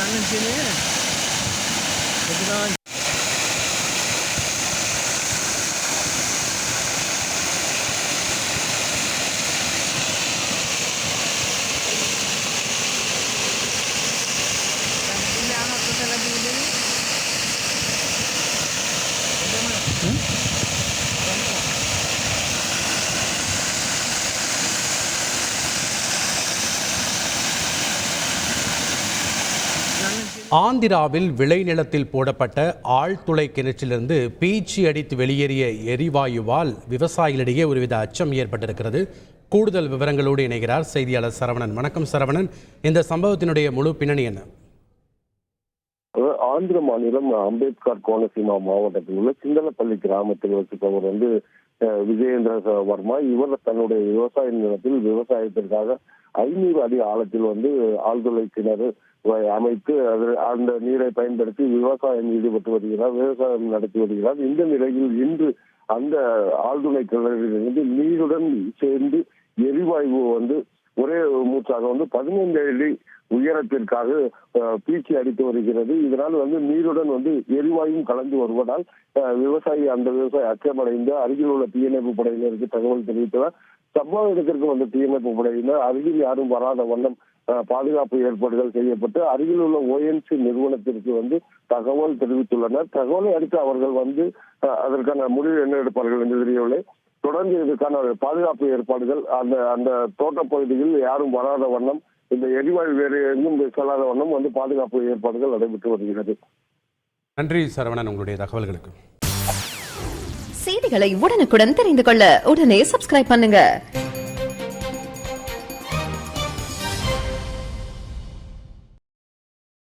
Jangan sini. Kebetulan. Ini anak kita lagi ini. ஆந்திராவில் விளைநிலத்தில் போடப்பட்ட ஆழ்துளை கிணற்றிலிருந்து பீச்சி அடித்து வெளியேறிய எரிவாயுவால் விவசாயிகளிடையே ஒருவித அச்சம் ஏற்பட்டிருக்கிறது. கூடுதல் விவரங்களோடு இணைகிறார் செய்தியாளர் சரவணன். வணக்கம் சரவணன், இந்த சம்பவத்தினுடைய முழு பின்னணி என்ன? ஆந்திர மாநிலம் அம்பேத்கர் கோனசீமா மாவட்டத்தில் உள்ள சிந்தலப்பள்ளி கிராமத்தில் வசிப்பவர் விஜயேந்திர வர்மா. இவர் தன்னுடைய விவசாய நிலத்தில் விவசாயத்திற்காக 500 அடி ஆழத்தில் ஆழ்துளை கிணறு அமைத்து அந்த நீரை பயன்படுத்தி விவசாயம் ஈடுபட்டு வருகிறார், விவசாயம் நடத்தி வருகிறார். இந்த நிலையில் இன்று அந்த ஆழ்துளை கிணறிலிருந்து நீருடன் சேர்ந்து எரிவாயு ஒரே மூச்சாக 15 அடி உயரத்திற்காக பீச்சி அடித்து வருகிறது. இதனால் நீருடன் எரிவாயும் கலந்து வருவதால் அந்த விவசாயி அச்சமடைந்து அருகில் உள்ள தீயணைப்பு படையினருக்கு தகவல் தெரிவித்தனர். சம்பவ இடத்திற்கு தீயணைப்பு படையினர் அருகில் யாரும் வராத வண்ணம் பாதுகாப்பு ஏற்பாடுகள் செய்யப்பட்டு அருகில் உள்ள ONGC நிறுவனத்திற்கு தகவல் தெரிவித்துள்ளனர். தகவலை அடுத்து அவர்கள் அதற்கான முடிவு என்ன எடுப்பார்கள் என்று தெரியவில்லை. தொடர்ந்து இதற்கான பாதுகாப்பு ஏற்பாடுகள் அந்த தோட்டப்பகுதியில் யாரும் வராத வண்ணம், இந்த எரிவாயு வேறு எங்கும் செல்லாத வண்ணம் பாதுகாப்பு ஏற்பாடுகள் நடைபெற்று வருகிறது. நன்றி சரவணன், உங்களுடைய தகவல்களுக்கு. செய்திகளை உடனுக்குடன் தெரிந்து கொள்ள உடனே சப்ஸ்கிரைப் பண்ணுங்க.